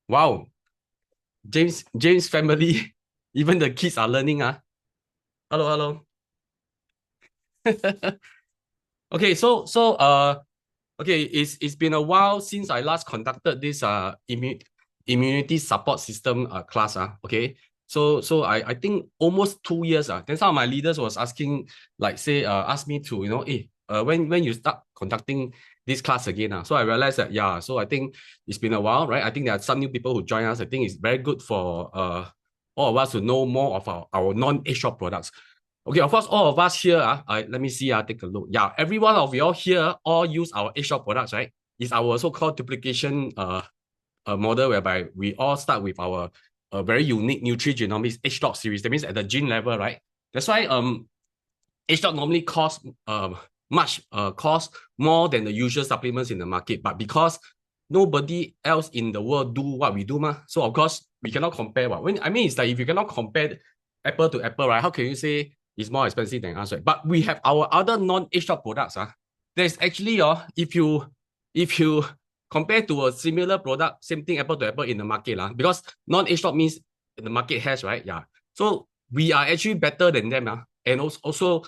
Wow, James family, even the kids are learning. Hello. Okay, okay, it's been a while since I last conducted this immunity support system class. Okay. So I think almost 2 years. Then some of my leaders was asking, like say, ask me to, when you start conducting this class again. So I realized that yeah, so I think it's been a while, right? I think there are some new people who join us. I think it's very good for all of us to know more of our non-eShop products. Okay, of course, all of us here, let me see, take a look. Yeah, every one of you all here all use our eShop products, right? It's our so-called duplication model whereby we all start with our very unique nutrigenomics H-Doc series. That means at the gene level, right? That's why H-Doc normally cost more than the usual supplements in the market, but because nobody else in the world do what we do, so of course we cannot compare. It's like if you cannot compare apple to apple, right? How can you say it's more expensive than us, right? But we have our other non-H-Shop products. There's actually if you compare to a similar product, same thing apple to apple in the market, because non-H-Shop means the market has, right? Yeah. So we are actually better than them, and also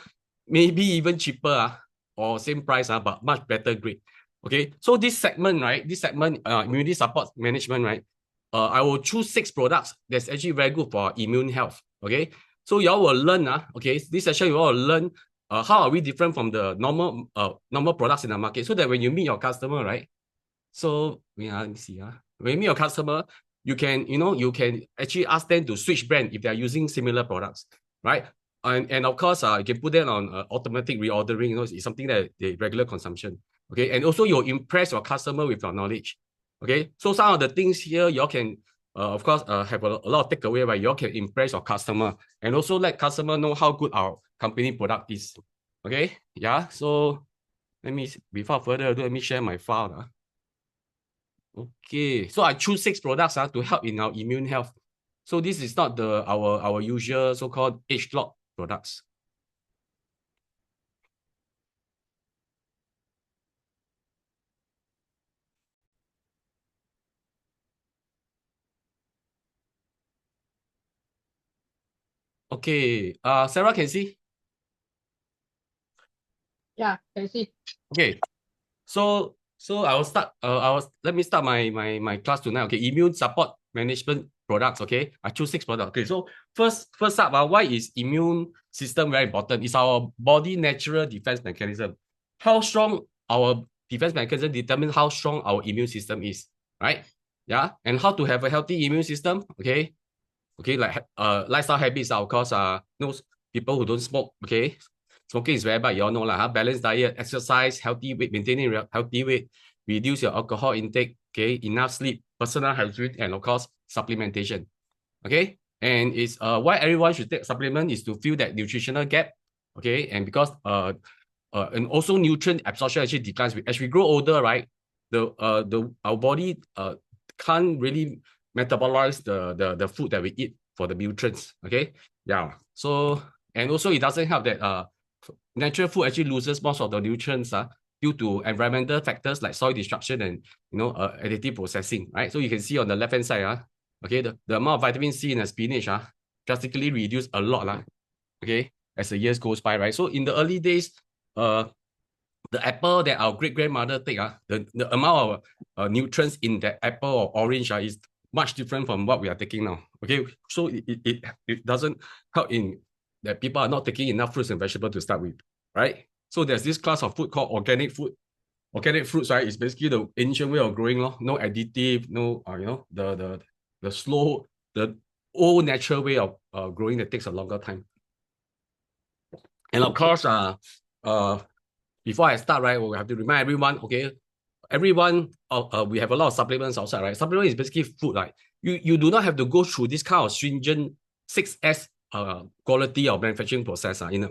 maybe even cheaper, or same price, but much better grade. Okay, so this segment, right? This segment, immunity support management, right? I will choose 6 products that's actually very good for immune health. Okay, so y'all will learn, okay, this session you all will learn how are we different from the normal products in the market, so that when you meet your customer, right? So let me see. When you meet your customer, you can actually ask them to switch brand if they are using similar products, right? And of course, you can put that on automatic reordering. It's something that the regular consumption. Okay, and also you'll impress your customer with your knowledge. Okay, so some of the things here you all can, of course, have a lot of takeaway where you all can impress your customer and also let customer know how good our company product is. Okay, yeah. So before further ado, let me share my file. Okay, so I choose 6 products to help in our immune health. So this is not our usual so-called H-Lock products. Okay, Sarah can see. Yeah, can see. Okay, so I will start. Let me start my class tonight. Okay, immune support management products. Okay, I choose 6 products. Okay, so first up, why is immune system very important? It's our body natural defense mechanism. How strong our defense mechanism determines how strong our immune system is, right? Yeah, and how to have a healthy immune system. Okay, like lifestyle habits, of course, those people who don't smoke. Okay, smoking is very bad, you all know lah. Balanced diet, exercise, healthy weight, maintaining healthy weight, reduce your alcohol intake. Okay, enough sleep, personal hygiene, and of course supplementation. Okay, and it's why everyone should take supplement is to fill that nutritional gap. Okay, and because and also nutrient absorption actually declines as we grow older, right? Our body can't really metabolize the food that we eat for the nutrients. Okay, yeah. So and also it doesn't help that natural food actually loses most of the nutrients due to environmental factors like soil destruction and additive processing, right? So you can see on the left hand side, okay, the amount of vitamin C in the spinach drastically reduced a lot, okay, as the years goes by, right? So in the early days, uh, the apple that our great grandmother take, the amount of nutrients in that apple or orange is much different from what we are taking now. Okay, so it doesn't help in that people are not taking enough fruits and vegetables to start with, right? So there's this class of food called organic food. Organic fruits, right, is basically the ancient way of growing, no additive, no the slow, the old natural way of growing that takes a longer time. And of course, before I start, right, we have to remind everyone, okay, everyone, we have a lot of supplements outside, right? Supplement is basically food, right? You do not have to go through this kind of stringent 6S quality of manufacturing process in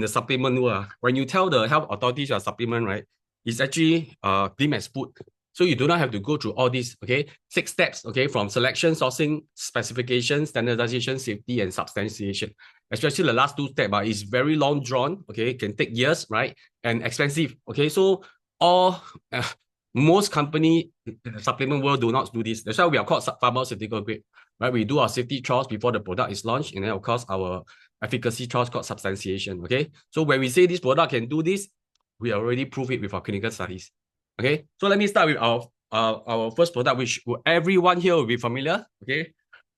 the supplement world. When you tell the health authorities your supplement, right, it's actually deemed as food. So you do not have to go through all these, okay, 6 steps, okay, from selection, sourcing, specification, standardization, safety, and substantiation. Especially the last 2 steps, is very long drawn, okay, can take years, right, and expensive, okay. So all Most company in the supplement world do not do this. That's why we are called pharmaceutical grade, right? We do our safety trials before the product is launched, and then of course our efficacy trials called substantiation. Okay, so when we say this product can do this, we already prove it with our clinical studies. Okay, so let me start with our first product, which everyone here will be familiar. Okay,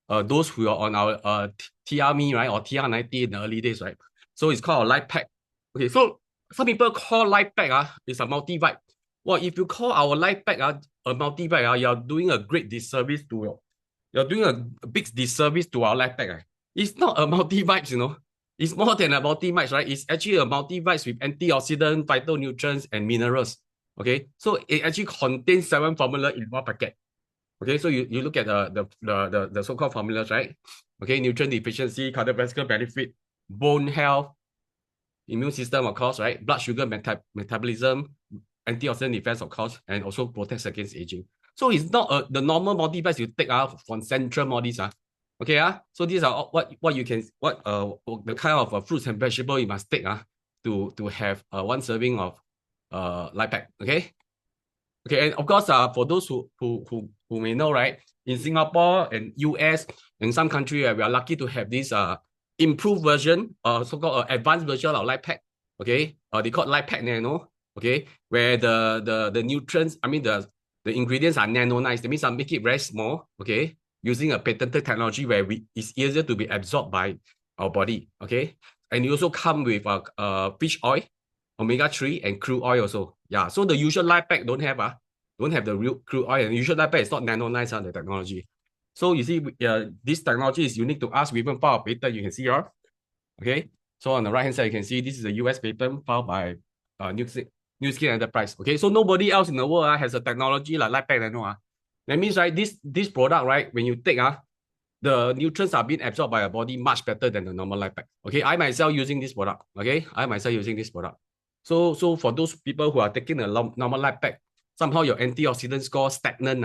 those who are on our TRME, right, or TR90 in the early days, right? So it's called a light pack. Okay, so some people call light pack is a multi-vibe. Well, if you call our light pack a multi-vibe, you're doing a great disservice to you're doing a big disservice to our light pack. It's not a multi-vibes, you know. It's more than a multi-vibes, right? It's actually a multi-vibes with antioxidant, phytonutrients, and minerals. Okay, so it actually contains 7 formula in one packet. Okay, so you look at the so-called formulas, right? Okay, nutrient deficiency, cardiovascular benefit, bone health, immune system, of course, right? Blood sugar metabolism, antioxidant defense, of course, and also protects against aging. So it's not the normal multivitamins you take from central modis. Okay, so these are what you can the kind of fruits and vegetables you must take to have one serving of light pack. Okay. Okay, and of course, for those who may know, right, in Singapore and US and some country, we are lucky to have this improved version, so-called advanced version of light pack. Okay, they call it light pack nano. Okay, where the nutrients, I mean the ingredients are nanonized. That means I make it very small. Okay, using a patented technology where it's easier to be absorbed by our body. Okay, and you also come with fish oil, omega-3 and crude oil also. Yeah, so the usual light pack don't have the real crude oil, and the usual light pack is not nanonized the technology. So you see, this technology is unique to us. We even filed a patent. You can see here. Okay, so on the right hand side, you can see this is a US patent filed by Nu Skin Enterprise. Okay, so nobody else in the world has a technology like light pack nano. That means, right, this product, right, when you take the nutrients are being absorbed by your body much better than the normal light pack. Okay, I myself using this product. Okay, I myself using this product. So for those people who are taking the normal light pack, somehow your antioxidant score stagnant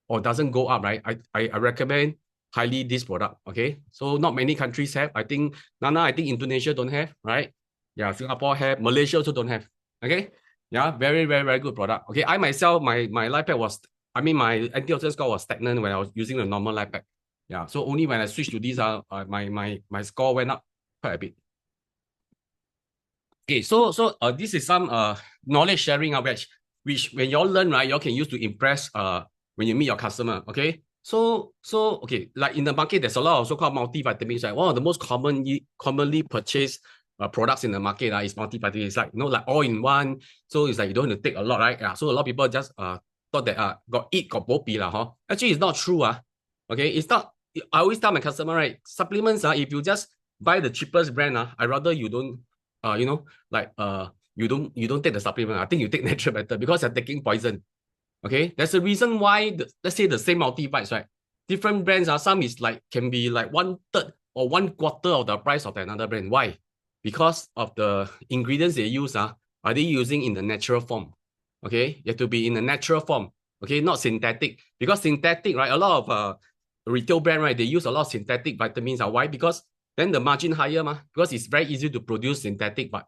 or doesn't go up, right? I recommend highly this product. Okay, so not many countries have. I think Nana, I think Indonesia don't have, right? Yeah, Singapore have, Malaysia also don't have. Okay, yeah, very very very good product. Okay, I myself my light pack was, I mean my antioxidant score was stagnant when I was using the normal light pack. Yeah, so only when I switched to this, my score went up quite a bit. Okay, so this is some knowledge sharing which when you all learn, right, you all can use to impress when you meet your customer. Okay, so okay, like in the market, there's a lot of so-called multivitamins. Right, one of the most commonly purchased products in the market is multivitamins. It's like like all in one. So it's like you don't have to take a lot, right? Yeah, so a lot of people just thought that got bopi lah, huh? Actually, it's not true. Okay, it's not. I always tell my customer, right, supplements if you just buy the cheapest brand I rather you don't you don't take the supplement. I think you take natural better because you're taking poison. Okay, there's a reason why let's say the same multivites, right? Different brands some is like can be like 1/3 or 1/4 of the price of another brand. Why? Because of the ingredients they use are they using in the natural form? Okay, you have to be in the natural form. Okay, not synthetic, because synthetic, right? A lot of retail brand, right? They use a lot of synthetic vitamins. Why? Because then the margin higher, because it's very easy to produce synthetic, but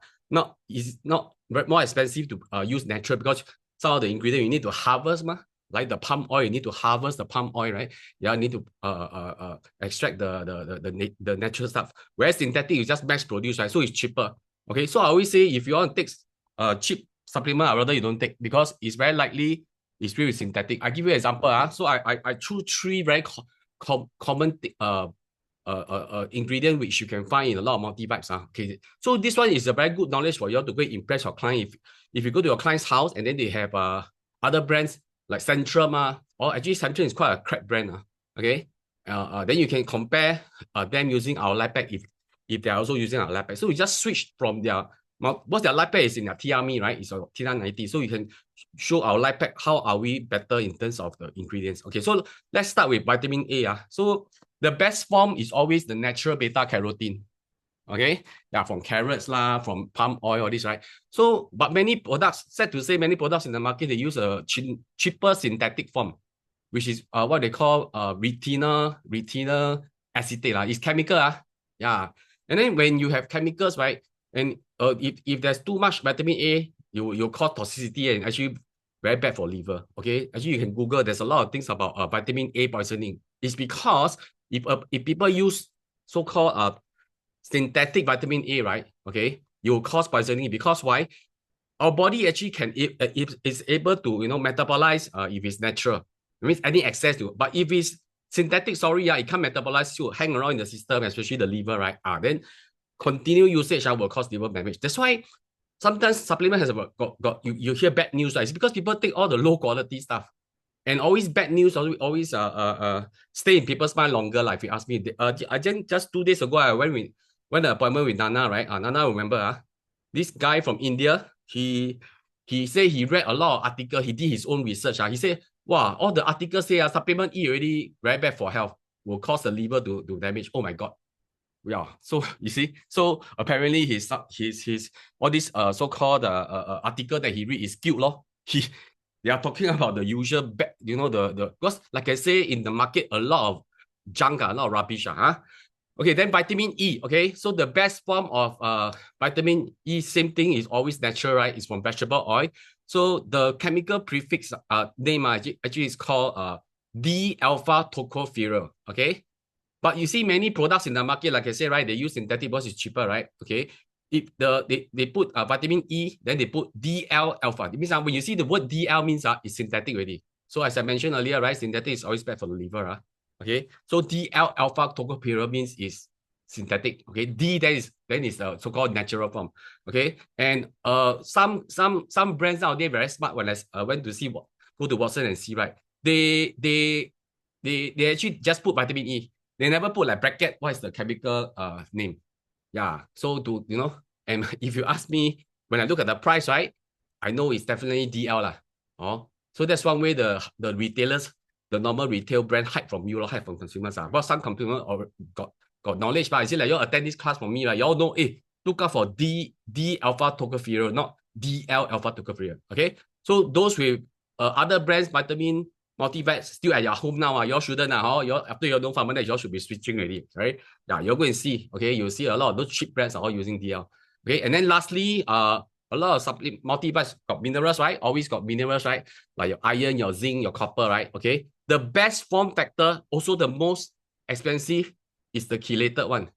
it's not more expensive to use natural, because some of the ingredients you need to harvest, like the palm oil, you need to harvest the palm oil, right? Yeah, you need to extract the natural stuff. Whereas synthetic is just mass produced, right? So it's cheaper. Okay, so I always say if you want to take cheap supplement, I rather you don't take, because it's very likely it's filled with synthetic. I give you an example. So I choose 3 very common ingredient which you can find in a lot of multivites. Okay, so this one is a very good knowledge for you to go impress your client. If you go to your client's house and then they have other brands like Centrum, or actually Centrum is quite a crap brand. Okay, then you can compare them using our light pack if they're also using our light pack. So we just switch from what's their light pack is in their TRME, right? It's a TR90. So you can show our light pack how are we better in terms of the ingredients. Okay, so let's start with vitamin A. So the best form is always the natural beta carotene. Okay, yeah, from carrots from palm oil, all this, right? So, but many products, sad to say, many products in the market, they use a cheaper synthetic form, which is what they call retinol acetate. It's chemical. Yeah. And then when you have chemicals, right, and if there's too much vitamin A, you cause toxicity and actually very bad for liver. Okay, actually you can Google. There's a lot of things about vitamin A poisoning. It's because if people use so-called synthetic vitamin A, right? Okay, you will cause poisoning because why? Our body actually is able to metabolize if it's natural. It means any excess to, but if it's synthetic, sorry, it can't metabolize to hang around in the system, especially the liver, right? Then continue usage will cause liver damage. That's why sometimes supplement has got you hear bad news, right? It's because people take all the low quality stuff. And always bad news always stay in people's mind longer. Like if you ask me, I just 2 days ago I went an appointment with Nana, right? Nana, remember this guy from India, he said he read a lot of articles, he did his own research. He said, wow, all the articles say supplement E already very bad for health, will cause the liver to damage. Oh my god. Yeah, so you see, so apparently his all this so-called article that he read is skewed law. They are talking about the usual bad, the because like I say in the market a lot of junk, a lot of rubbish. Okay, then vitamin E. Okay, so the best form of vitamin E, same thing, is always natural, right? It's from vegetable oil. So the chemical prefix name actually is called D-alpha tocopherol. Okay. But you see many products in the market, like I say, right, they use synthetic because it's cheaper, right? Okay. If they put vitamin E, then they put DL alpha. It means when you see the word DL means it's synthetic already. So as I mentioned earlier, right, synthetic is always bad for the liver. Okay. So DL alpha tocopherol means is synthetic. Okay. D then is the so-called natural form. Okay. And some brands nowadays very smart. When I went to go to Watson and see, right, they actually just put vitamin E. They never put like bracket, what is the chemical name? Yeah. So and if you ask me, when I look at the price, right, I know it's definitely DL lah. So that's one way the retailers, the normal retail brand hide from you, hide from consumers. But some consumers got knowledge, but I say like you attend this class from me, right? Y'all know, look out for D alpha tocopherol, not DL alpha tocopherol. Okay. So those with other brands, vitamin multivit still at your home now. You all shouldn't. After you know Pharmanex, you all should be switching already, right? Yeah, you're going to see. Okay, you'll see a lot of those cheap brands are all using DL. Okay, and then lastly, a lot of multivites got minerals, right? Always got minerals, right? Like your iron, your zinc, your copper, right? Okay, the best form factor, also the most expensive, is the chelated one.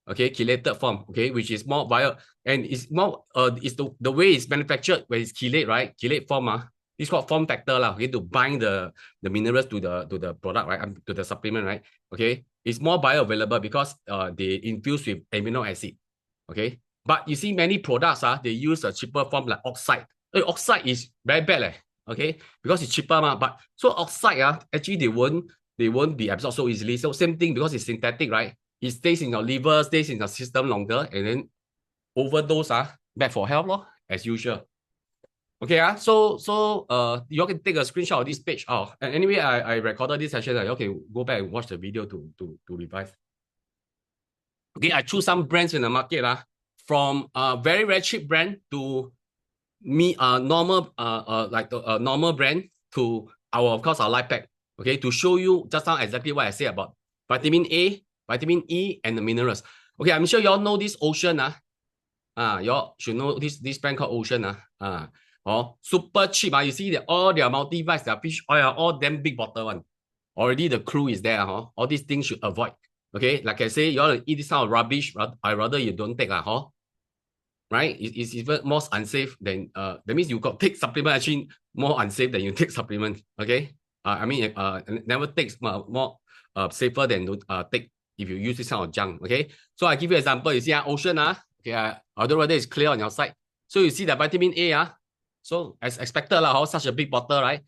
Okay, chelated form. Okay, which is more bio and it's more is the way it's manufactured when it's chelate, right? Chelate form it's called form factor lah. Okay, to bind the minerals to the product, right? To the supplement, right? Okay, it's more bioavailable because they infuse with amino acid. Okay, but you see many products they use a cheaper form like oxide. Oxide is very bad okay, because it's cheaper but so oxide actually they won't be absorbed so easily. So same thing, because it's synthetic, right? It stays in your liver, stays in your system longer, and then overdose bad for health as usual. Okay, so you all can take a screenshot of this page. And anyway, I recorded this session. You all can go back and watch the video to revise. Okay, I choose some brands in the market from very very cheap brand to normal normal brand to of course our life pack. Okay, to show you just now exactly what I say about vitamin A, vitamin E, and the minerals. Okay, I'm sure you all know this Ocean you all should know this brand called Ocean super cheap. You see that all their multivites, their fish oil all damn big bottle one. Already the crew is there. All these things should avoid. Okay, like I say, you all eat this kind of rubbish, I rather you don't take right? It's even more unsafe than that means you got take supplement actually more unsafe than you take supplement. Okay, I mean never takes more safer than take if you use this kind of junk. Okay, so I give you an example. You see Ocean okay, I don't know whether it's clear on your side. So you see the vitamin A so as expected such a big bottle, right?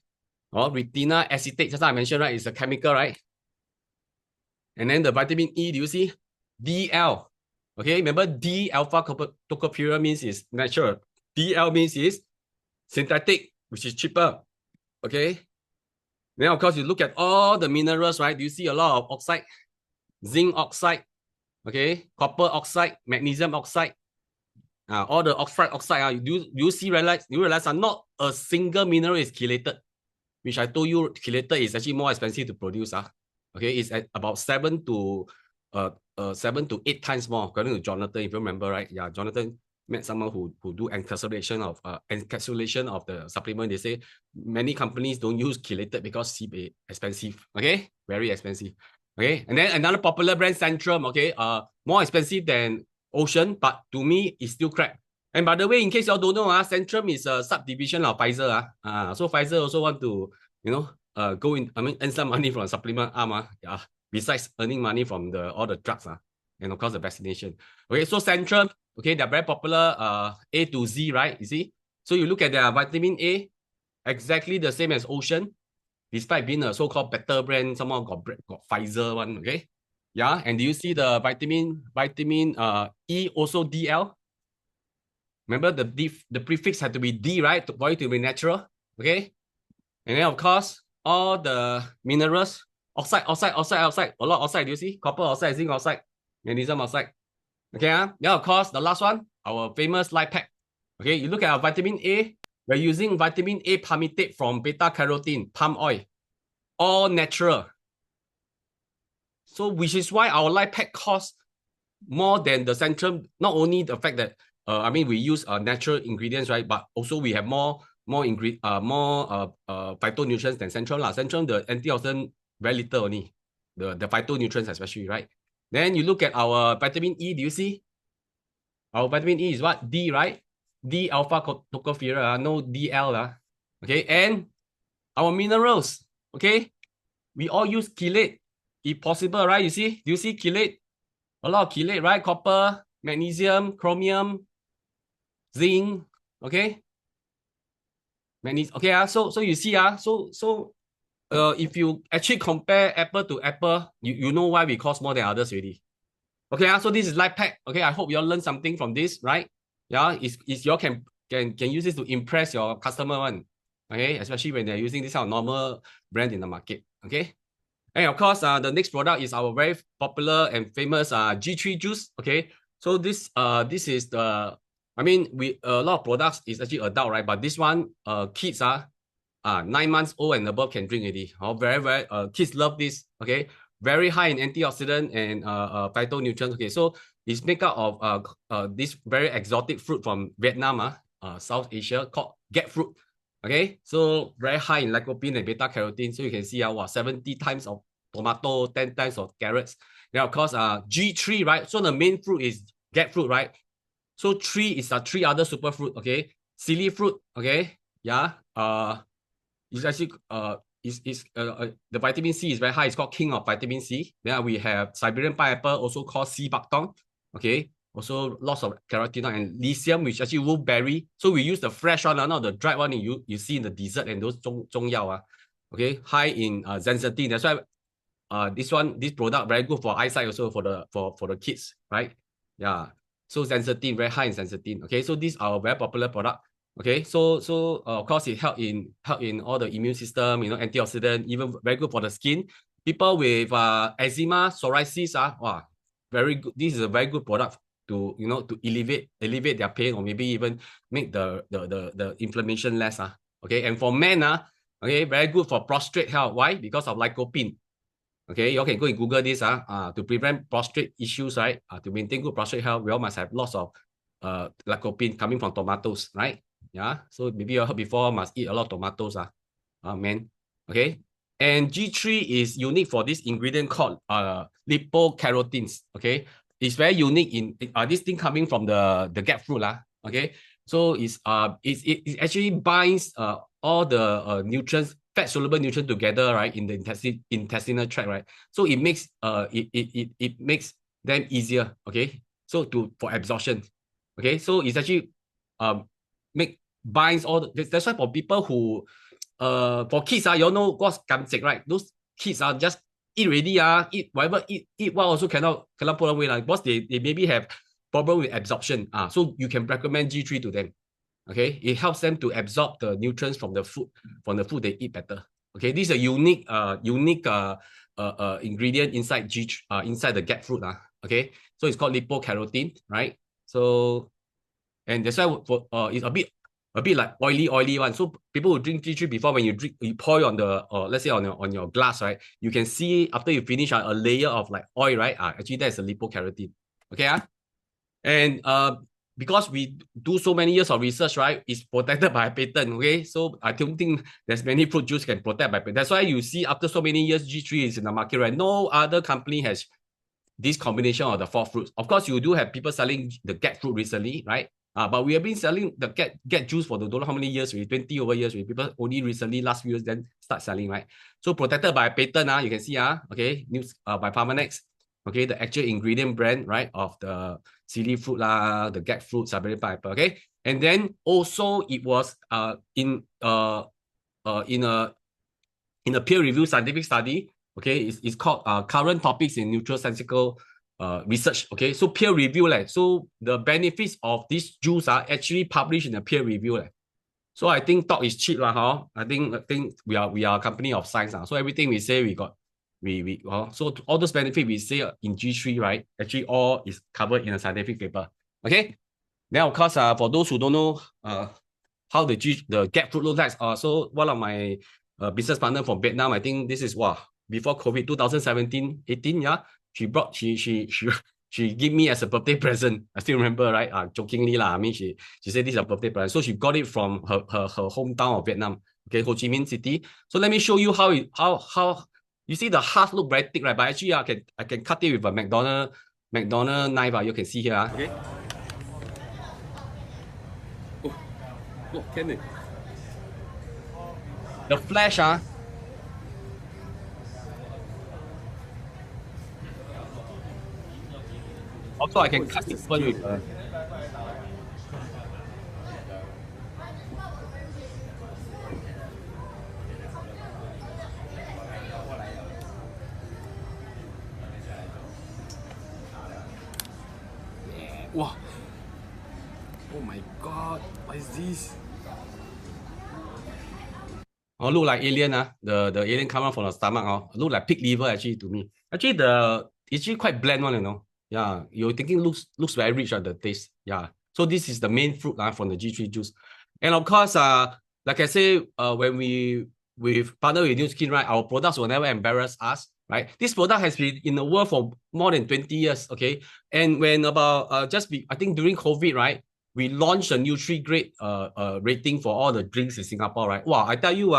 Retinol acetate, just like I mentioned, right? It's a chemical, right? And then the vitamin E, do you see? DL. Okay, remember D alpha tocopherol means is natural. DL means is synthetic, which is cheaper. Okay. Then of course you look at all the minerals, right? Do you see a lot of oxide? Zinc oxide, okay, copper oxide, magnesium oxide. All the oxide, you realize not a single mineral is chelated, which I told you chelated is actually more expensive to produce. Okay, it's at about 7 to 8 times more, according to Jonathan, if you remember, right? Yeah, Jonathan met someone who do encapsulation of the supplement. They say many companies don't use chelated because CBA expensive. Okay, very expensive. Okay, and then another popular brand, Centrum. Okay, more expensive than Ocean, but to me it's still crap. And by the way, in case y'all don't know, Centrum is a subdivision of Pfizer. So Pfizer also want to, go in, earn some money from a supplement arm. Yeah, besides earning money from all the drugs, and of course the vaccination. Okay, so Centrum, okay, they're very popular, A to Z, right? You see? So you look at their vitamin A, exactly the same as Ocean, despite being a so-called better brand, someone got Pfizer one, okay? Yeah, and do you see the vitamin E, also DL? Remember the prefix had to be D, right? For it to be natural, okay? And then of course, all the minerals, oxide, a lot of oxide, do you see? Copper oxide, zinc oxide, magnesium oxide. Okay, yeah, of course, the last one, our famous light pack. Okay, you look at our vitamin A, we're using vitamin A palmitate from beta carotene, palm oil, all natural. So, which is why our light pack costs more than the Centrum. Not only the fact that we use natural ingredients, right? But also we have more phytonutrients than Centrum lah. Centrum, the antioxidant very little only. The phytonutrients especially, right? Then you look at our vitamin E. Do you see? Our vitamin E is what? D, right? D alpha tocopherol, no DL. Okay, and our minerals, okay? We all use chelate if possible, right? You see? Do you see chelate? A lot of chelate, right? Copper, magnesium, chromium, zinc, okay? Magnesium, okay, so you see, if you actually compare apple to apple, you know why we cost more than others already. Okay, so this is life pack. Okay, I hope you all learn something from this, right? Yeah, is you all can use this to impress your customer one. Okay, especially when they're using this kind of normal brand in the market. Okay, and of course, the next product is our very popular and famous G3 juice. Okay, so this is the, we a lot of products is actually adult, right? But this one, kids 9 months old and above can drink already. Very kids love this. Okay, very high in antioxidant and phytonutrients. Okay, so it's made up of this very exotic fruit from Vietnam, South Asia, called get fruit. Okay, so very high in lycopene and beta carotene. So you can see 70 times of tomato, 10 times of carrots. Then of course, G3, right? So the main fruit is get fruit, right? So 3 is 3 other superfruit. Okay, silly fruit. Okay, yeah. It's actually the vitamin C is very high. It's called king of vitamin C. Then we have Siberian pineapple, also called sea buckthorn. Okay, also lots of carotenoid and lithium, which actually wolfberry. So we use the fresh one, not the dried one you see in the dessert and those 中药. Okay, high in zeaxanthin. That's why this product very good for eyesight, also for the kids, right? Yeah. So zeaxanthin, very high in zeaxanthin. Okay, so these are a very popular product. Okay, so of course it help in all the immune system, antioxidant, even very good for the skin. People with eczema, psoriasis, very good. This is a very good product to to alleviate their pain, or maybe even make the inflammation less. Okay, and for men, okay, very good for prostate health. Why? Because of lycopene. Okay, you all can go and Google this to prevent prostate issues, right? To maintain good prostate health, we all must have lots of lycopene coming from tomatoes, right? Yeah, so maybe you heard before, must eat a lot of tomatoes, man. Okay, and G3 is unique for this ingredient called lipocarotenes. Okay, it's very unique in this thing coming from the get fruit, okay. So it actually binds all the nutrients, fat soluble nutrients together, right, in the intestinal tract, right. So it makes it makes them easier, okay. So for absorption, okay. So it's actually binds all that's why for people who for kids, you all know what's gamsek, right? Those kids are just eat already, eat whatever, eat what also cannot put away, because they maybe have problem with absorption. So you can recommend G3 to them. Okay, it helps them to absorb the nutrients from the food they eat better. Okay, this is a unique ingredient inside inside the get fruit. Okay, so it's called lipocarotene, right? So, and that's why it's a bit like oily one. So people who drink G3 before, when you pour it on the let's say on your glass, right? You can see after you finish a layer of like oil, right? Actually that's a lipocarotene. Okay, and because we do so many years of research, right, it's protected by patent, okay? So I don't think there's many fruit juice can protect by patent. That's why you see after so many years, G3 is in the market, right? No other company has this combination of the four fruits. Of course, you do have people selling the get fruit recently, right? But we have been selling the get juice for the don't know how many years, 20 over years. People only recently, last few years, then start selling, right? So protected by patent, you can see, okay, news by Pharmanex, okay, the actual ingredient brand, right, of the cili fruit, the get fruit, strawberry pineapple, okay? And then also it was in a peer-reviewed scientific study, okay, it's called Current Topics in Nutraceutical Research, okay, so peer review, so the benefits of this juice are actually published in a peer review. So I think talk is cheap, huh? I think we are a company of science, so everything we say we got, so all those benefits we say in G3, right, actually all is covered in a scientific paper, okay? Then of course, for those who don't know how the get fruit looks like, so one of my business partner from Vietnam, I think this is before COVID, 2017, 18, yeah, she gave me as a birthday present. I still remember, right? Jokingly, I mean, she said this is a birthday present. So she got it from her hometown of Vietnam, okay, Ho Chi Minh City. So let me show you how you see the heart look very thick, right? But actually, I can cut it with a McDonald knife. You can see here, okay. Oh, can it? The flesh, also I can cut it with wow. Oh my god, what is this? Oh, look like alien, the alien come out from the stomach, look like pig liver actually to me. Actually, it's actually quite bland one, Yeah, you're thinking looks very rich at the taste. Yeah. So this is the main fruit from the G3 juice. And of course, like I say, when we partner with Nu Skin, right, our products will never embarrass us, right? This product has been in the world for more than 20 years, okay? And when about I think during COVID, right, we launched a Nutri-Grade rating for all the drinks in Singapore, right? Wow, I tell you,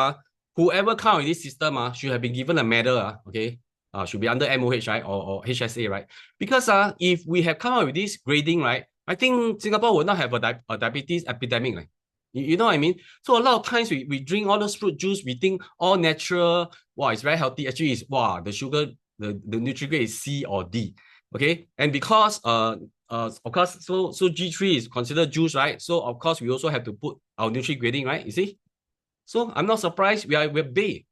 whoever come out with this system should have been given a medal, okay? Should be under MOH, right? Or HSA, right? Because if we have come out with this grading, right, I think Singapore will not have a diabetes epidemic, right? You know what I mean? So a lot of times we drink all those fruit juice, we think all natural, wow, it's very healthy. Actually, it's wow, the sugar, the Nutri-Grade is C or D. Okay. And because of course, so G3 is considered juice, right? So of course we also have to put our Nutri grading, right? You see? So I'm not surprised we're B.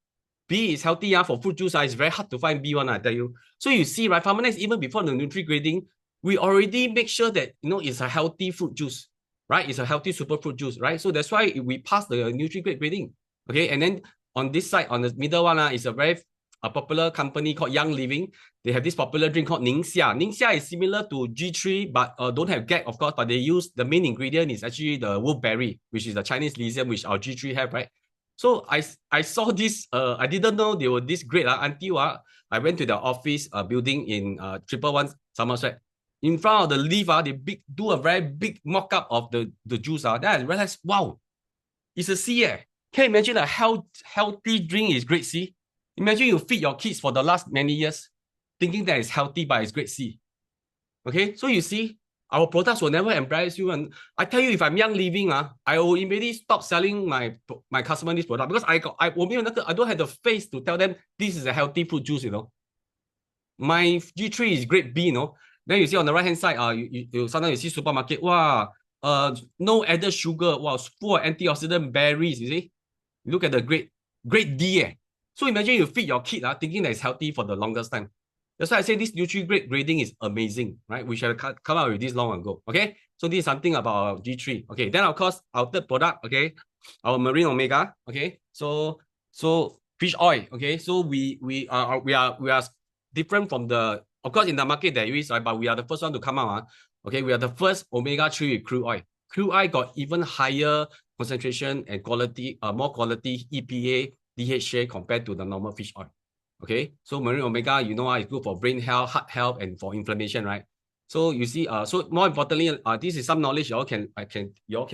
B is healthy, for fruit juice. It's very hard to find B1, I tell you. So you see, right, Pharmanex, even before the Nutri grading, we already make sure that it's a healthy fruit juice, right? It's a healthy super fruit juice, right? So that's why we pass the Nutri grade grading. Okay, and then on this side, on the middle one, is a popular company called Young Living. They have this popular drink called Ningxia. Ningxia is similar to G3, but don't have GAG, of course, but they use the main ingredient is actually the wolfberry, which is the Chinese lithium, which our G3 have, right? So I saw this, I didn't know they were this great until I went to the office building in 111 Somerset. In front of the lift, they do a very big mock-up of the juice. Then I realized, wow, it's a C. Can you imagine a healthy drink is grade C? Imagine you feed your kids for the last many years, thinking that it's healthy, but it's grade C. Okay, so you see, our products will never embarrass you. And I tell you, if I'm Young Living, I will immediately stop selling my customer this product because I don't have the face to tell them this is a healthy fruit juice, My G3 is grade B, Then you see on the right hand side, you sometimes you see supermarket, wow, no added sugar, wow, full of antioxidant berries, you see? Look at the grade D. So imagine you feed your kid thinking that it's healthy for the longest time. That's why I say this Nutri-Grade grading is amazing, right? We should have come out with this long ago, okay? So this is something about our G3. Okay, then of course, our third product, okay, our Marine Omega, okay? So fish oil, okay? So we are different from of course, in the market there is, but we are the first one to come out. Okay, we are the first omega-3 with crude oil. Crude oil got even higher concentration and quality, more quality EPA, DHA compared to the normal fish oil. Okay, so marine omega, is good for brain health, heart health, and for inflammation, right? So you see, so more importantly, this is some knowledge you all can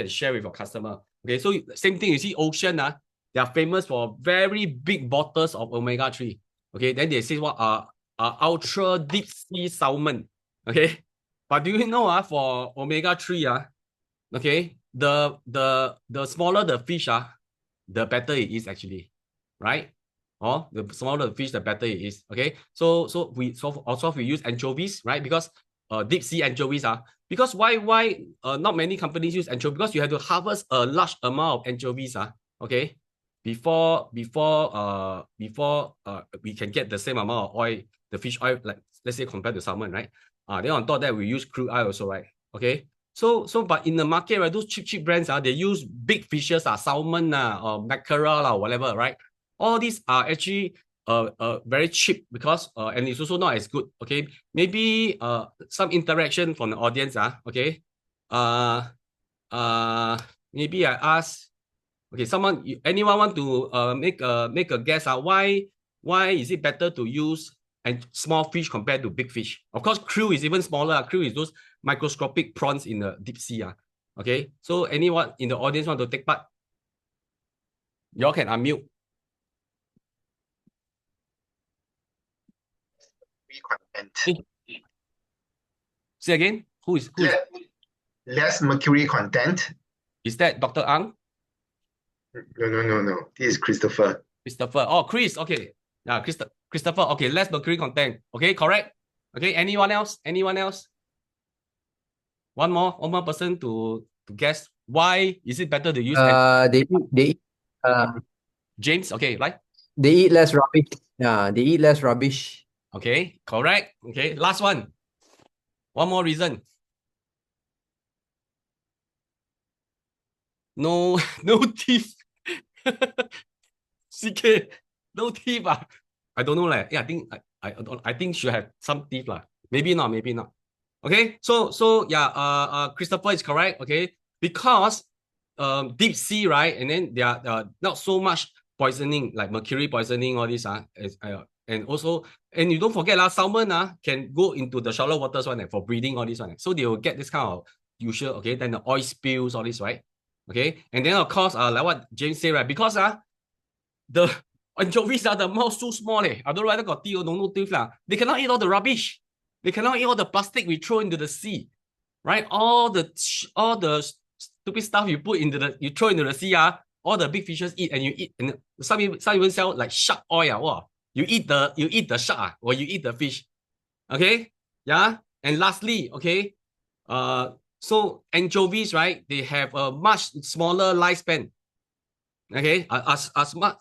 share with your customer. Okay, so same thing. You see, Ocean, they are famous for very big bottles of omega-3. Okay, then they say what ultra deep sea salmon. Okay, but do you know for omega-3 okay, the smaller the fish the better it is actually, right? Oh, the smaller the fish, the better it is. Okay, so also we use anchovies, right? Because deep sea anchovies because why not many companies use anchovy? Because you have to harvest a large amount of anchovies okay, before we can get the same amount of oil, the fish oil, like let's say compared to salmon, right? Then on top of that we use crude oil also, right? Okay, so but in the market, right, those cheap brands they use big fishes salmon or mackerel or whatever, right? All these are actually very cheap because and it's also not as good. Okay, maybe some interaction from the audience okay. Maybe I ask, okay, anyone want to make a guess why is it better to use and small fish compared to big fish? Of course, krill is even smaller. Krill is those microscopic prawns in the deep sea. Okay, so anyone in the audience want to take part? You all can unmute. Content. Say again. Who is less mercury content? Is that Dr. Ang? No. This is Christopher. Christopher. Oh, Chris. Okay. Yeah, Christopher. Okay, less mercury content. Okay, correct. Okay, anyone else? Anyone else? One more person to guess why is it better to use they eat James, okay, right? They eat less rubbish. Yeah, they eat less rubbish. Okay, correct. Okay, last one. One more reason. No teeth. CK, no teeth. I don't know. Yeah, I think should have some teeth. Maybe not. Okay, so yeah, Christopher is correct. Okay, because deep sea, right? And then there are not so much poisoning, like mercury poisoning, all this and also, and you don't forget salmon can go into the shallow waters for breeding, all this so they will get this kind of usual, okay, then the oil spills, all this, right? Okay, and then of course like what James said, right, because the anchovies the mouth too small I don't know whether got teeth or no teeth they cannot eat all the rubbish. They cannot eat all the plastic we throw into the sea, right? All the stupid stuff you put you throw into the sea all the big fishes eat, and you eat, and some even sell like shark oil wow. You eat the shark or you eat the fish. Okay, yeah. And lastly, okay, so anchovies, right? They have a much smaller lifespan. Okay, as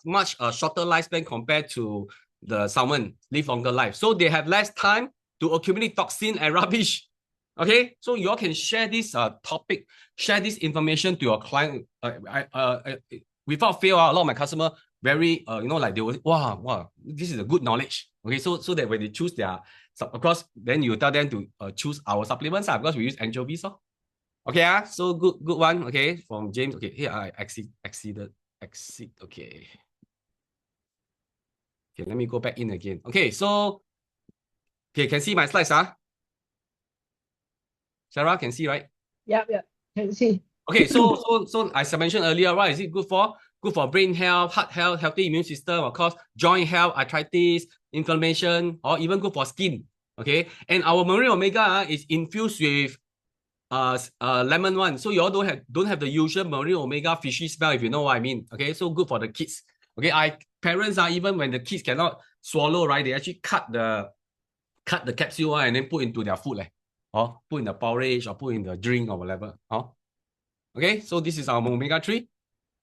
much shorter lifespan compared to the salmon, live longer life. So they have less time to accumulate toxin and rubbish. Okay, so you all can share this topic, share this information to your client. Without fail, a lot of my customer very like they will wow, this is a good knowledge. Okay, so that when they choose their, of course, then you tell them to choose our supplements because we use anchovies. Okay, so good one. Okay, from James. Okay, here I exceed. Okay, let me go back in again. Okay, so can see my slides Sarah can see, right? Yeah, can see. Okay, so as I mentioned earlier, what is it good for? Good for brain health, heart health, healthy immune system, of course, joint health, arthritis, inflammation, or even good for skin. Okay, and our marine omega is infused with lemon one, so you all don't have the usual marine omega fishy smell, if you know what I mean. Okay, so good for the kids. Okay, parents even when the kids cannot swallow, right, they actually cut the capsule and then put into their food or put in the porridge or put in the drink or whatever. Okay, so this is our omega-3.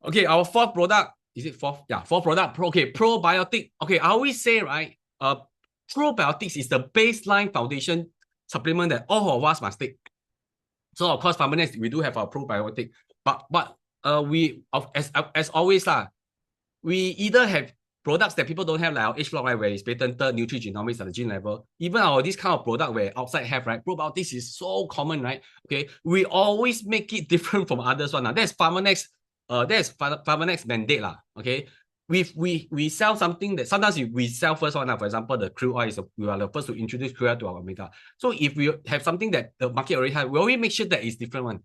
Okay, our fourth product, is it fourth? Yeah, fourth product. Okay, probiotic. Okay, I always say, right, probiotics is the baseline foundation supplement that all of us must take. So of course, Pharmanex, we do have our probiotic, but we as always we either have products that people don't have, like our H-Block, right, where it's patented nutrigenomics at the gene level. Even this kind of product where outside have, right, probiotics is so common, right? Okay, we always make it different from others one. That's Pharmanex. That's Pharmanex mandate Okay, we sell something that sometimes we sell first one. For example, the crude oil we are the first to introduce crude oil to our mega. So if we have something that the market already has, we always make sure that it's different one,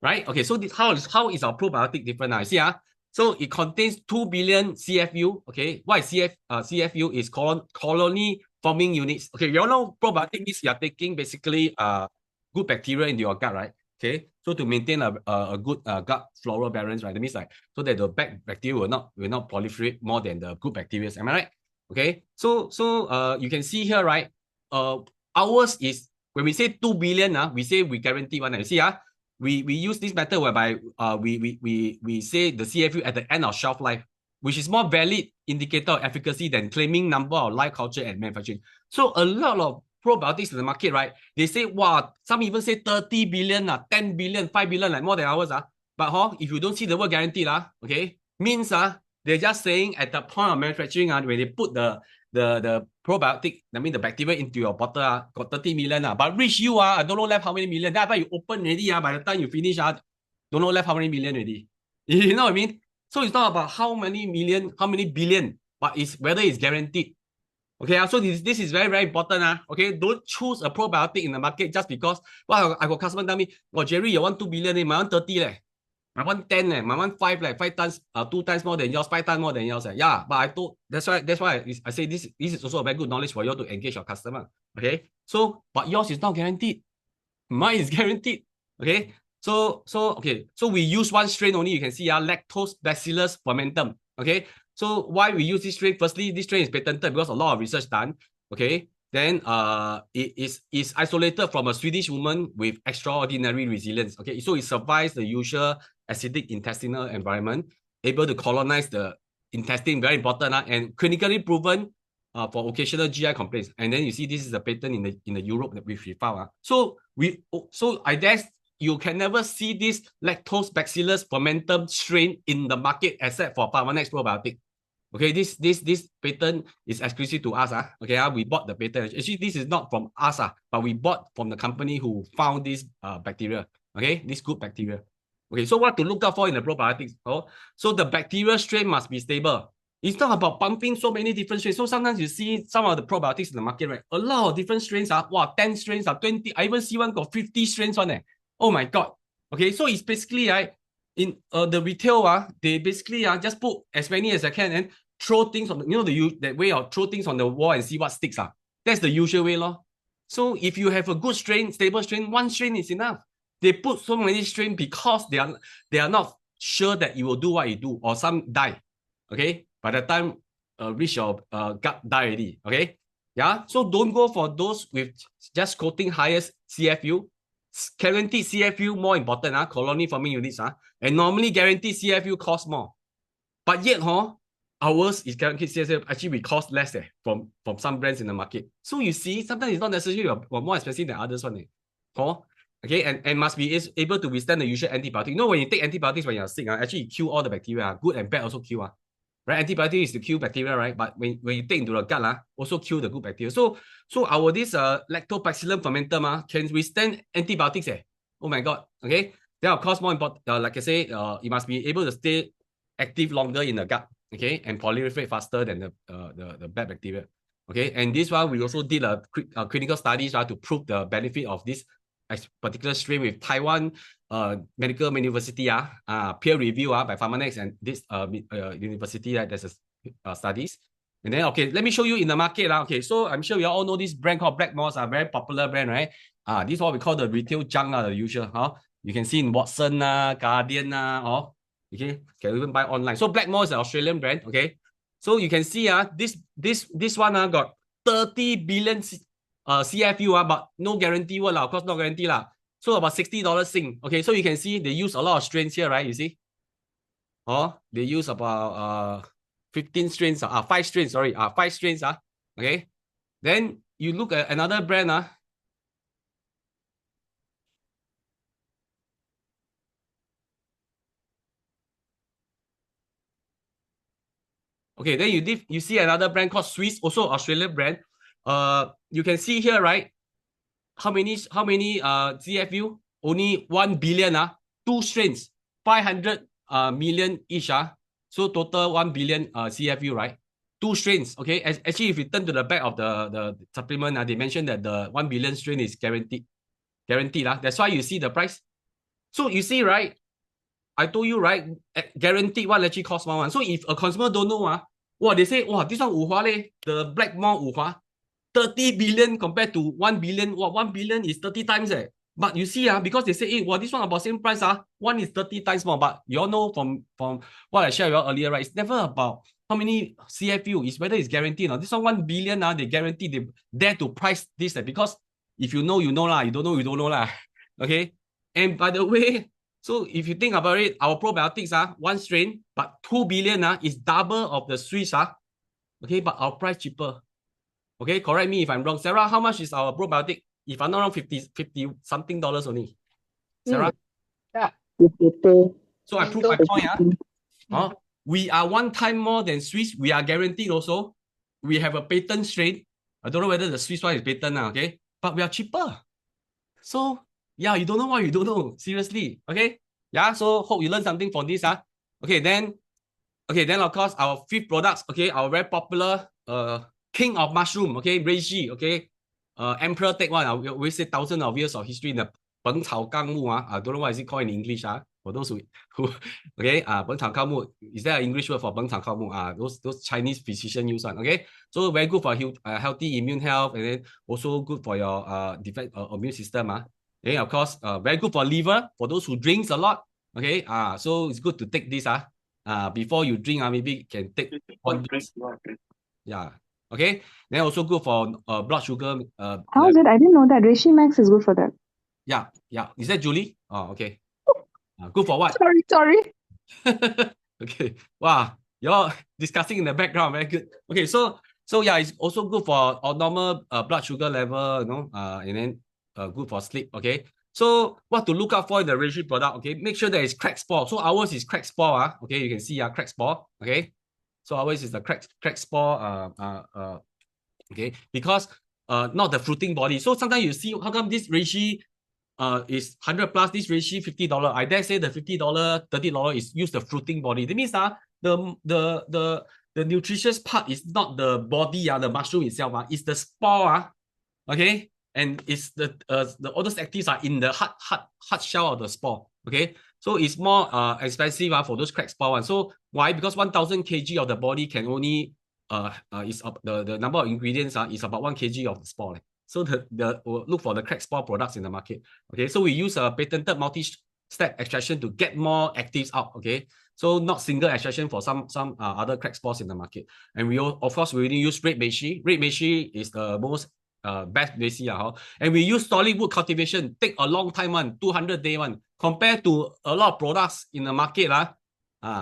right? Okay, so how is our probiotic different now? See, so it contains 2 billion CFU. Okay, what is CFU is colony forming units. Okay, you all know probiotic is you are taking basically good bacteria into your gut, right? Okay, so to maintain a good gut floral balance, right? That means like so that the bad bacteria will not proliferate more than the good bacteria. Am I right? Okay, so you can see here, right? Ours is when we say 2 billion, we say we guarantee one. You see, we use this method whereby we say the CFU at the end of shelf life, which is more valid indicator of efficacy than claiming number of live culture and manufacturing. So a lot of probiotics in the market, right? They say, wow, some even say 30 billion, 10 billion, 5 billion, like more than ours. But if you don't see the word guaranteed, okay, means they're just saying at the point of manufacturing, when they put the probiotic, I mean the bacteria into your bottle, got 30 million. But reach you, I don't know left how many million. That's why you open already, by the time you finish, don't know left how many million already. You know what I mean? So it's not about how many million, how many billion, but it's whether it's guaranteed. Okay, so this is very, very important. Okay, don't choose a probiotic in the market just because, well, I got customer tell me, well, Jerry, you want 2 billion, my want 30 leh. I want 10 my want 5 5 times, 2 times more than yours, 5 times more than yours. Yeah, but I thought that's why I say this is also a very good knowledge for you to engage your customer. Okay, so but yours is not guaranteed. Mine is guaranteed. Okay, so we use one strain only. You can see Lactobacillus fermentum. Okay, so why we use this strain? Firstly, this strain is patented because a lot of research done. Okay, then it is isolated from a Swedish woman with extraordinary resilience. Okay, so it survives the usual acidic intestinal environment, able to colonize the intestine, very important, and clinically proven for occasional GI complaints. And then you see this is a patent in the Europe that we filed. So I guess you can never see this Lactobacillus fermentum strain in the market except for Pharmanex probiotic. Okay, this patent is exclusive to us. Okay, we bought the patent. Actually, this is not from us, but we bought from the company who found this bacteria. Okay, this good bacteria. Okay, so what to look out for in the probiotics? So the bacterial strain must be stable. It's not about pumping so many different strains. So sometimes you see some of the probiotics in the market, right? A lot of different strains are, 10 strains are 20. I even see one got 50 strains on it. Oh my God. Okay, so it's basically, in the retail, they basically just put as many as I can and throw things on, that way of throw things on the wall and see what sticks. That's the usual way, lor. So if you have a good strain, stable strain, one strain is enough. They put so many strains because they are not sure that you will do what you do, or some die. Okay, by the time reach your gut die already. Okay, yeah. So don't go for those with just quoting highest CFU. Guaranteed CFU more important, colony forming units, and normally guaranteed CFU cost more. But yet, ours is guaranteed CFU actually we cost less from some brands in the market. So you see, sometimes it's not necessarily more expensive than others one. Okay, and must be able to withstand the usual antibiotic. You know, when you take antibiotics when you're sick, actually you kill all the bacteria, good and bad also kill. Right, antibiotic is to kill bacteria, right? But when you take into the gut, also kill the good bacteria. So our this Lactobacillus fermentum can withstand antibiotics. Oh my God. Okay. Then of course more important, like I say, it must be able to stay active longer in the gut. Okay, and proliferate faster than the bad bacteria. Okay, and this one we also did a clinical studies to prove the benefit of this particular strain with Taiwan Medical University peer review by Pharmanex and this university there's studies. And then okay, let me show you in the market. Okay, so I'm sure you all know this brand called Blackmores, a very popular brand, right? This is what we call the retail junk, the usual. You can see in Watson, Guardian, okay, can even buy online. So Blackmores is an Australian brand. Okay, so you can see this one got 30 billion CFU, but no guarantee word, of course, not guarantee lah. So about $60 Sing. Okay, so you can see they use a lot of strains here, right? You see? They use about 15 strains, 5 strains, sorry, 5 strains. Okay. Then you look at another brand. Okay, then you see another brand called Swiss, also Australian brand. You can see here, right? How many CFU? Only 1 billion, 2 strains, 500 million each. So total 1 billion CFU, right? 2 strains, okay? Actually, if you turn to the back of the supplement, they mentioned that the 1 billion strain is guaranteed. That's why you see the price. So you see, right? I told you, right? Guaranteed one actually costs more. So if a consumer don't know, they say, this one Wuhua leh, the black mall Wuhua, 30 billion compared to 1 billion. 1 billion is 30 times. But you see, because they say, this one about same price, one is 30 times more. But you all know from what I shared with you earlier, right? It's never about how many CFU, it's whether it's guaranteed or not. This one 1 billion, they guarantee, they dare to price this, because if you know, you know lah. You don't know, you don't know lah. Okay? And by the way, so if you think about it, our probiotics, one strain, but 2 billion is double of the Swiss. Okay, but our price cheaper. Okay, correct me if I'm wrong. Sarah, how much is our probiotic? If I'm not wrong, 50 something dollars only. Sarah? Yeah. So I prove my point. We are 1 time more than Swiss. We are guaranteed also. We have a patent strain. I don't know whether the Swiss one is patent now, okay? But we are cheaper. So, yeah, you don't know what you don't know. Seriously, okay? Yeah, so hope you learn something from this. Okay, then of course, our 5th products, okay, our very popular King of Mushroom, okay, Reishi, okay, Emperor take one. We say thousands of years of history in the 本草纲目. I don't know what is it called in English. For those who okay, 本草纲目, is there an English word for 本草纲目? Those Chinese physician use one. Okay, so very good for healthy immune health, and then also good for your defense immune system. Okay, of course, very good for liver for those who drinks a lot. Okay, so it's good to take this. Before you drink, maybe you can take one drink. Yeah. Okay. Then also good for blood sugar. How is it? I didn't know that Reishi Max is good for that. Yeah. Is that Julie? Oh, okay. Good for what? Sorry. Okay. Wow. You're discussing in the background. Very good. Okay. So yeah, it's also good for our normal blood sugar level, and then good for sleep. Okay. So what to look out for in the Reishi product? Okay, make sure that it's crack spore. So ours is crack spore. Okay, you can see crack spore. Okay, so ours is the crack spore. Okay, because not the fruiting body. So sometimes you see how come this Reishi is 100 plus, this Reishi $50. I dare say the $50, $30 is use the fruiting body. That means the nutritious part is not the body, the mushroom itself. It's the spore. Okay. And it's the all those actives are in the hard shell of the spore. Okay, so it's more expensive for those crack spore ones. So why? Because 1,000 kg of the body can only the number of ingredients is about 1 kg of the spore. So look for the crack spore products in the market. Okay, so we use a patented multi-step extraction to get more actives out. Okay, so not single extraction for some other crack spores in the market. And we of course we really use red reishi. Red reishi is the most best reishi, and we use solid wood cultivation. Take a long time 200-day one, compared to a lot of products in the market.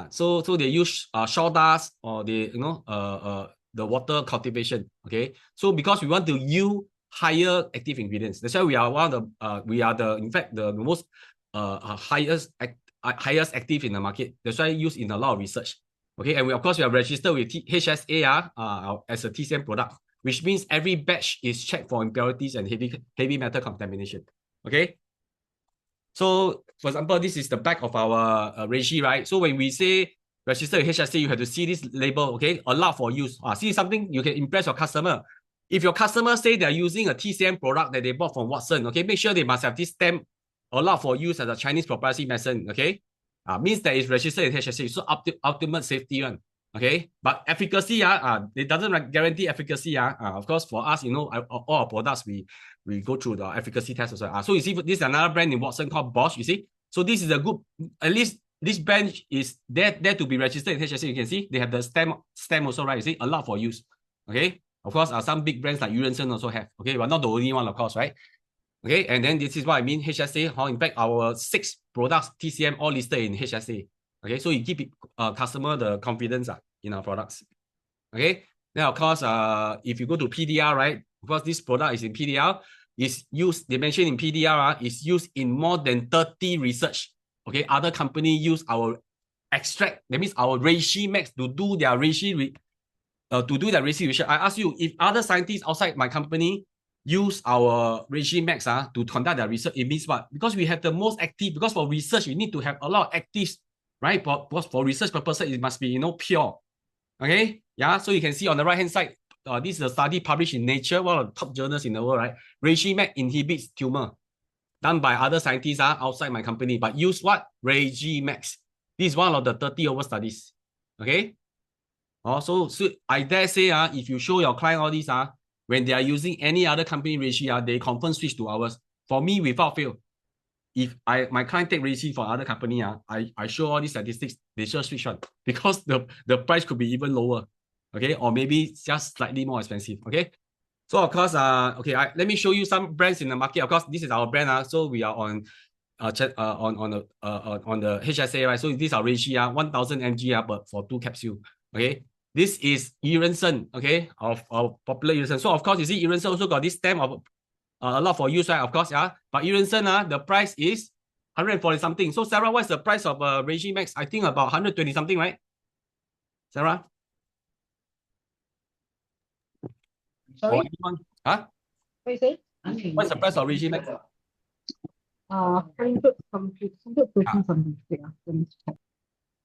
So they use sawdust or the water cultivation. Okay, so because we want to yield higher active ingredients, that's why we are in fact the most highest active in the market. That's why used in a lot of research. Okay, and we of course we are registered with HSA as a TCM product, which means every batch is checked for impurities and heavy metal contamination. Okay. So, for example, this is the back of our Reishi, right? So when we say register with HSA, you have to see this label, okay? Allowed for use. See something you can impress your customer. If your customer say they're using a TCM product that they bought from Watson, okay, make sure they must have this stamp, allowed for use as a Chinese proprietary medicine, okay? Means that it's registered with HSA. So ultimate safety one. Okay, but efficacy, it doesn't guarantee efficacy. Of course, for us, all our products, we go through the efficacy test also. So you see, this is another brand in Watson called Bosch, you see. So this is a good, at least this brand is there to be registered in HSA. You can see, they have the stamp also, right? You see, allowed for use. Okay, of course, some big brands like Yurensen also have. Okay, but not the only one, of course, right? Okay, and then this is what I mean, HSA, in fact, our 6 products, TCM, all listed in HSA. Okay, so you give customer the confidence in our products. Okay, then of course, if you go to PDR, right? Because this product is in PDR, is used, they mentioned in PDR, is used in more than 30 research. Okay, other company use our extract, that means our Reishi Max to do their Reishi research. I ask you, if other scientists outside my company use our Reishi Max to conduct their research, it means what? Because we have the most active, because for research, you need to have a lot of actives, right? Because for research purposes, it must be, pure. Okay, yeah. So you can see on the right-hand side, this is a study published in Nature, one of the top journals in the world, right? Reishi Max inhibits tumor, done by other scientists outside my company, but use what? Reishi Max. This is one of the 30 over studies. Okay. So I dare say, if you show your client all these, when they are using any other company Reishi, they confirm switch to ours. For me, without fail. If my client take Reishi for other company, I show all these statistics, they sure switch on because the price could be even lower. Okay, or maybe just slightly more expensive. Okay. So of course, let me show you some brands in the market. Of course, this is our brand. So we are on the HSA, right? So these are Reishi, 1000 mg but for 2 capsules. Okay. This is Euronson, okay, of popular Euronson. So of course, you see Euronson also got this stamp of a lot for use, right? Of course, yeah. But Euronson, the price is 140 something. So Sarah, what's the price of Reishi Max? I think about 120 something, right? Sarah? Sorry, Huh? what you say? What's the price of Reishi Max? 100 something. Yeah, let me check.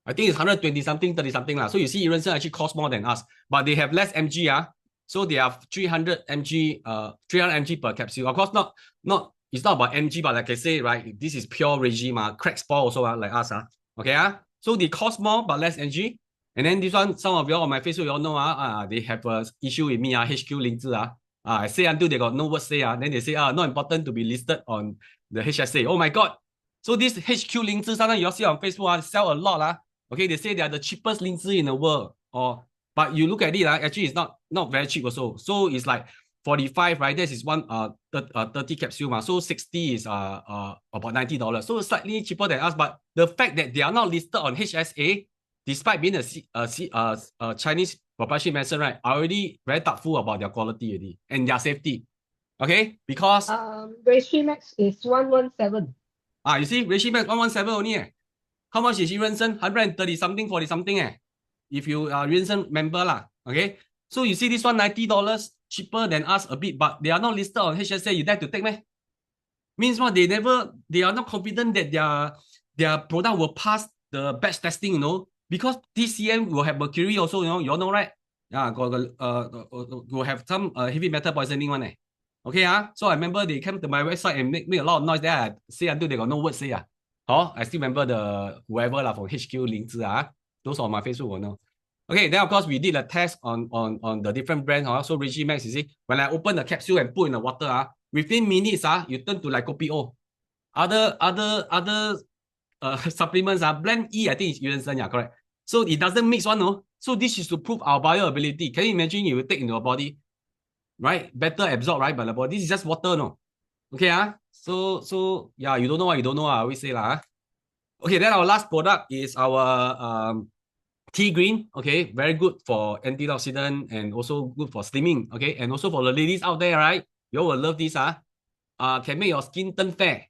I think it's 120 something, 30 something. So you see, Euronson actually costs more than us, but they have less mg. So they have 300 mg per capsule. Of course, it's not about mg, but like I say, right, this is pure regime, crack spore also, like us. Okay, so they cost more but less mg. And then this one, some of you all on my Facebook, you all know, they have an issue with me, HQ Lingzi. I say until they got no words say, then they say, not important to be listed on the HSA. Oh my God. So this HQ Lingzi, sometimes you all see on Facebook, sell a lot. Okay, they say they are the cheapest Lingzi in the world. But you look at it, actually it's not very cheap also. So it's like 45, right? This is 30 capsule. So 60 is about $90. So it's slightly cheaper than us. But the fact that they are not listed on HSA, despite being a Chinese proprietary medicine, right, are already very doubtful about their quality already and their safety. Okay, because Reishi Max is 117. you see, Reishi Max 117 only. How much is Euronson? 130 something, 40 something. If you are Euronson member okay. So you see this one $90 cheaper than us a bit, but they are not listed on HSA. You dare to take me? Means what? They are not confident that their product will pass the batch testing, because TCM will have mercury also, you all know, right? Yeah, will have some heavy metal poisoning one. Okay, so I remember they came to my website and make a lot of noise there. I say until they got no words say. I still remember the whoever from HQ Lingzi. Those on my Facebook will know. Okay, then of course we did a test on the different brands. So Reishi Max, you see, when I open the capsule and put in the water, within minutes, you turn to like Kopi O. Other supplements, blend E, I think it's Euronson, correct. So it doesn't mix one, no. So this is to prove our bioavailability. Can you imagine you will take into your body, right? Better absorb, right, by the body. This is just water, no. Okay, so yeah, you don't know what you don't know. I always say Okay, then our last product is our T-Green. Okay, very good for antioxidant and also good for slimming. Okay, and also for the ladies out there, right? You all will love this. Can make your skin turn fair.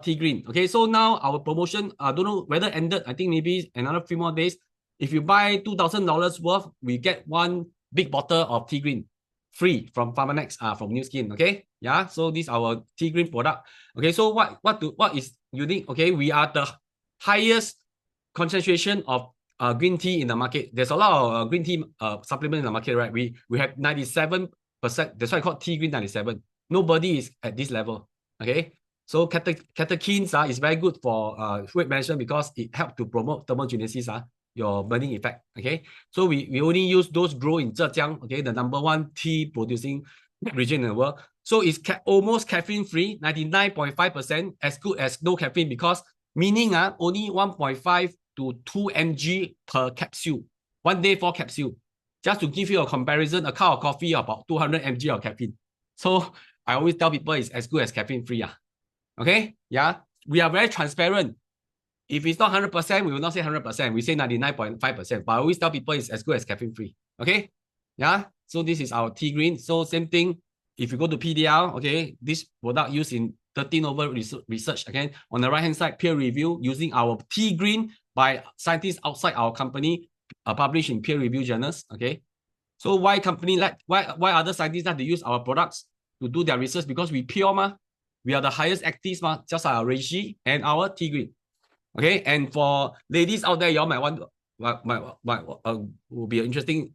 T-Green. Okay, so now our promotion, I don't know whether ended. I think maybe another few more days. If you buy $2,000 worth, we get one big bottle of T-Green free from Pharmanex, from Nu Skin. Okay, yeah. So this is our T-Green product. Okay, so what is unique? Okay, we are the highest concentration of green tea in the market. There's a lot of green tea supplement in the market, right? We have 97%. That's why I call T-Green 97. Nobody is at this level. Okay, so catechins is very good for weight management because it helps to promote thermogenesis, your burning effect. Okay, so we only use those grow in Zhejiang. Okay, the #1 tea producing region in the world. So it's almost caffeine free, 99.5%, as good as no caffeine, because meaning only 1.5 to 2 mg per capsule. 1 day 4 capsule. Just to give you a comparison, a cup of coffee about 200 mg of caffeine. So I always tell people it's as good as caffeine free. Okay, yeah, we are very transparent. If it's not 100%, we will not say 100%. We say 99.5%. But I always tell people it's as good as caffeine free. Okay, yeah. So this is our T-Green. So same thing. If you go to PDL, okay, this product used in 13 over research. Again, on the right hand side, peer review using our T-Green by scientists outside our company, published in peer review journals. Okay, so why other scientists like to use our products to do their research? Because we pure, we are the highest actives, just our Reishi and our T-Green. Okay, and for ladies out there, y'all might want will be an interesting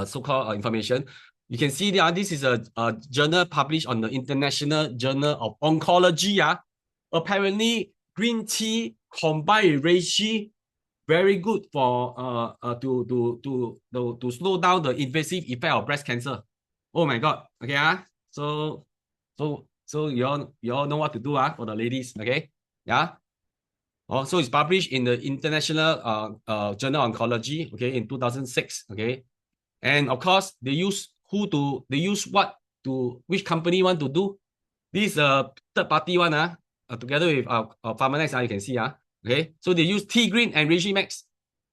so-called information. You can see there, this is a journal published on the International Journal of Oncology. Apparently, green tea combined with reishi, very good for to slow down the invasive effect of breast cancer. Oh my God. Okay, so you all know what to do for the ladies. Okay, yeah. So it's published in the International Journal of Oncology, okay, in 2006, okay. And of course, they use what to, which company want to do? This third party one, together with Pharmanex, you can see, okay. So they use T Green and Reishi Max,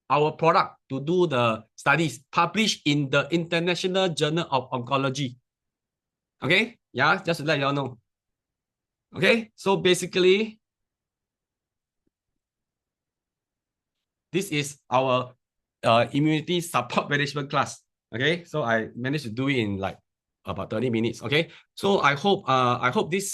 our product, to do the studies published in the International Journal of Oncology. Okay, yeah, just to let y'all know. Okay, so basically, this is our immunity support management class. Okay, so I managed to do it in like about 30 minutes. Okay, so I hope this